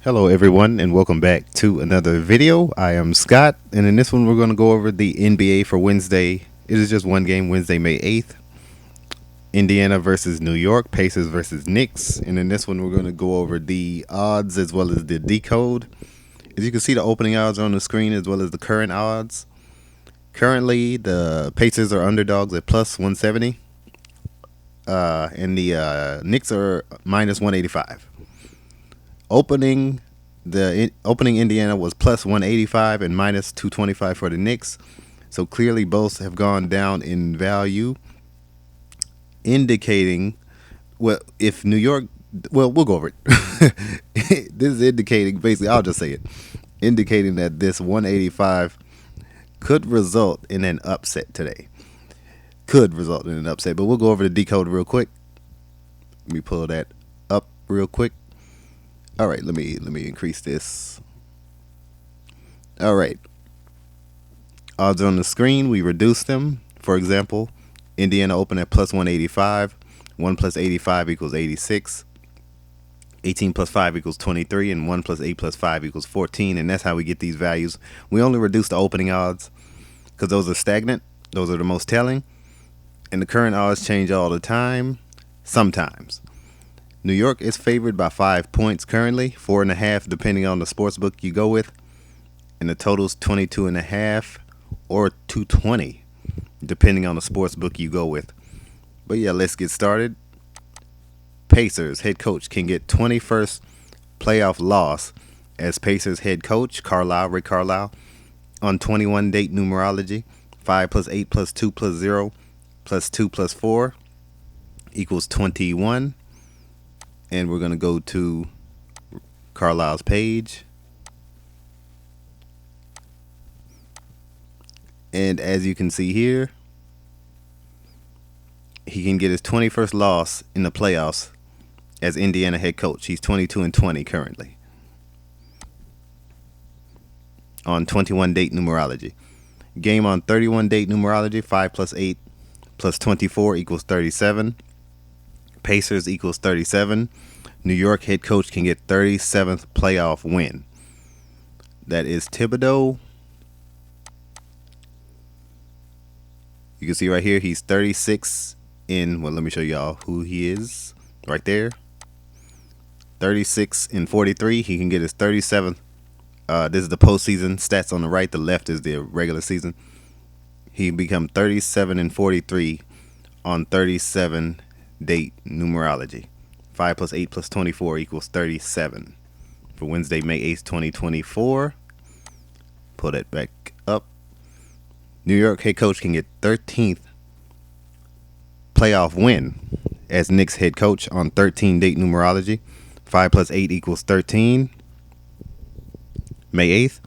Hello everyone and welcome back to another video. I am Scott, and in this one we're going to go over the NBA for Wednesday. It is just one game, Wednesday, May 8th. Indiana versus New York, Pacers versus Knicks. And in this one we're going to go over the odds as well as the decode. As you can see, the opening odds are on the screen as well as the current odds. Currently the Pacers are underdogs at plus 170. And the Knicks are minus 185. Opening Indiana was plus 185 and minus 225 for the Knicks. So clearly both have gone down in value, indicating, well, if New York, well, we'll go over it. This is indicating, basically, I'll just say it, indicating that this 185 could result in an upset today. Could result in an upset, but we'll go over the decode real quick. Let me pull that up real quick. All right, let me increase this. All right. Odds on the screen, we reduce them. For example, Indiana open at plus 185. 1 plus 85 equals 86. 18 plus 5 equals 23. And 1 plus 8 plus 5 equals 14. And that's how we get these values. We only reduce the opening odds because those are stagnant. Those are the most telling. And the current odds change all the time, sometimes. New York is favored by 5 points currently, 4.5 depending on the sports book you go with, and the total's 22.5 or 220 depending on the sports book you go with. But yeah, let's get started. Pacers head coach can get 21st playoff loss as Pacers head coach Rick Carlisle on 21 date numerology. 5 plus 8 plus 2 plus 0 plus 2 plus 4 equals 21. And we're going to go to Carlisle's page. And as you can see here, he can get his 21st loss in the playoffs as Indiana head coach. He's 22-20 currently on 21 date numerology. Game on 31 date numerology, 5 plus 8 plus 24 equals 37. Pacers equals 37. New York head coach can get 37th playoff win. That is Thibodeau. You can see right here he's 36 in, well, let me show y'all who he is right there. 36 in 43. He can get his 37th. This is the postseason stats on the right. The left is the regular season. He become 37 and 43 on 37 date numerology. 5 plus 8 plus 24 equals 37 for Wednesday, May 8th, 2024. Pull that back up. New York head coach can get 13th playoff win as Knicks head coach on 13 date numerology. 5 plus 8 equals 13. May 8th.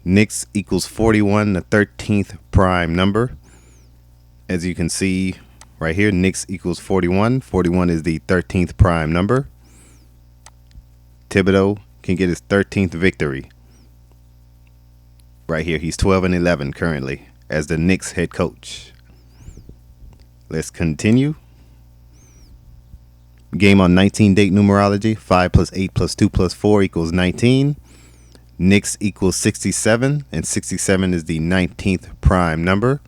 Knicks equals 41, the 13th prime number. As you can see right here, Knicks equals 41. 41 is the 13th prime number. Thibodeau can get his 13th victory. Right here, he's 12-11 currently as the Knicks head coach. Let's continue. Game on 19 date numerology. 5 plus 8 plus 2 plus 4 equals 19. Knicks equals 67, and 67 is the 19th prime number.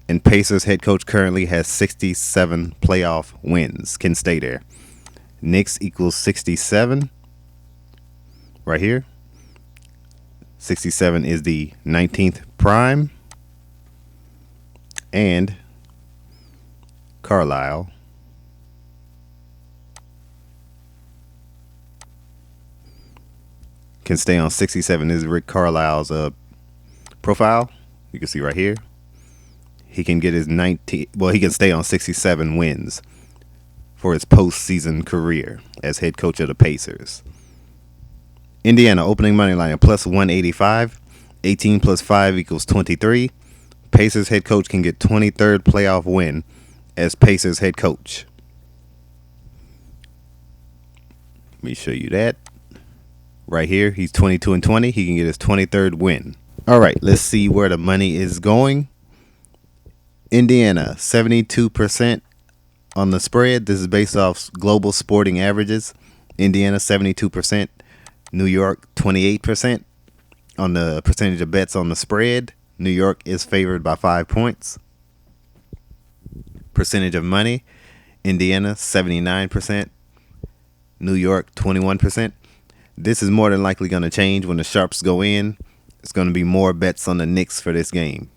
And Pacers head coach currently has 67 playoff wins. Can stay there. Knicks equals 67. Right here. 67 is the 19th prime. And Carlisle can stay on 67. This is Rick Carlisle's profile. You can see right here. He can get his 19. Well, he can stay on 67 wins for his postseason career as head coach of the Pacers. Indiana opening money line plus 185. 18 plus 5 equals 23. Pacers head coach can get 23rd playoff win as Pacers head coach. Let me show you that. Right here, he's 22-20. He can get his 23rd win. All right, let's see where the money is going. Indiana, 72% on the spread. This is based off global sporting averages. Indiana, 72%. New York 28% on the percentage of bets on the spread. New York is favored by 5 points. Percentage of money, Indiana 79%, New York 21%. This is more than likely going to change when the sharps go in. It's going to be more bets on the Knicks for this game.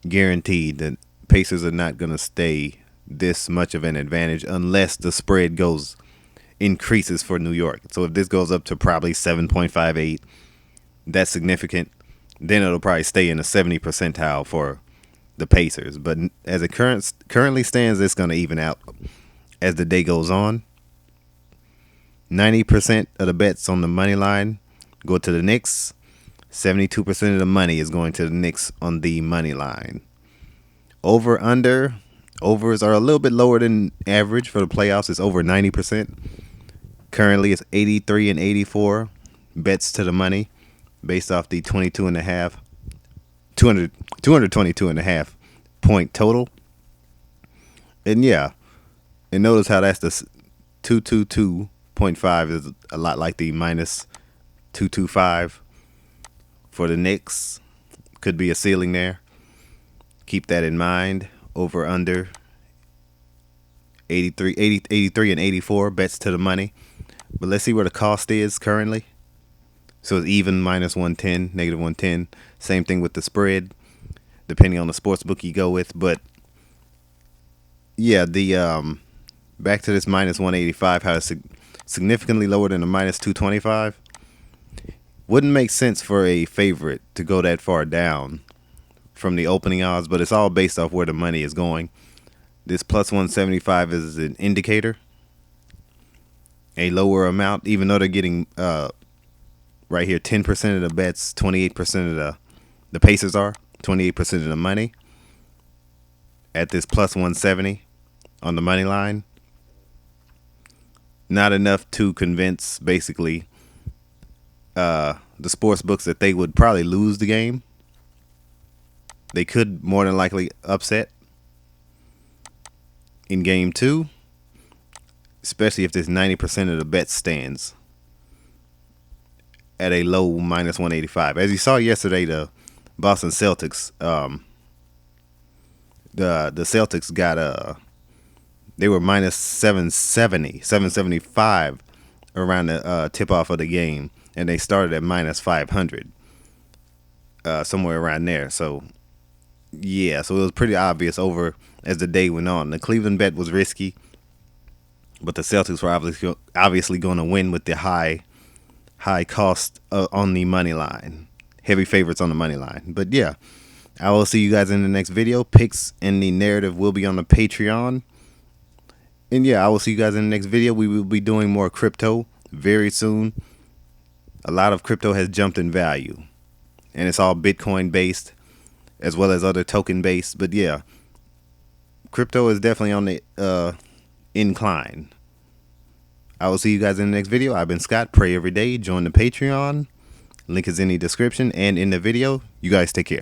Guaranteed that Pacers are not going to stay this much of an advantage unless the spread increases for New York. So if this goes up to probably 7.58, that's significant. Then it'll probably stay in the 70 percentile for the Pacers. But as it currently stands, it's going to even out as the day goes on. 90% of the bets on the money line go to the Knicks. 72% of the money is going to the Knicks on the money line. Overs are a little bit lower than average for the playoffs. It's over 90%. Currently, it's 83 and 84 bets to the money based off the 222.5 point total. And yeah, and notice how that's the 222.5 is a lot like the minus 225 for the Knicks. Could be a ceiling there. Keep that in mind. Over under 83 and 84 bets to the money. But let's see where the cost is currently. So it's even minus 110, negative 110. Same thing with the spread, depending on the sports book you go with. But yeah, the back to this minus 185, how it's significantly lower than the minus 225. Wouldn't make sense for a favorite to go that far down from the opening odds, but it's all based off where the money is going. This plus 175 is an indicator, a lower amount, even though they're getting right here 10% of the bets, 28% of the Pacers are 28% of the money at this plus 170 on the money line. Not enough to convince basically the sports books that they would probably lose the game. They could more than likely upset in game 2, especially if this 90% of the bet stands at a low minus 185. As you saw yesterday, the Boston Celtics, the Celtics got they were minus 775 around the tip-off of the game, and they started at minus 500, somewhere around there. So yeah, so it was pretty obvious over as the day went on. The Cleveland bet was risky, but the Celtics were obviously going to win with the high cost on the money line. Heavy favorites on the money line. But yeah, I will see you guys in the next video. Picks and the narrative will be on the Patreon. And yeah, I will see you guys in the next video. We will be doing more crypto very soon. A lot of crypto has jumped in value, and it's all Bitcoin based as well as other token based. But yeah, crypto is definitely on the incline. I will see you guys in the next video. I've been Scott. Pray every day. Join the Patreon. Link is in the description and in the video. You guys take care.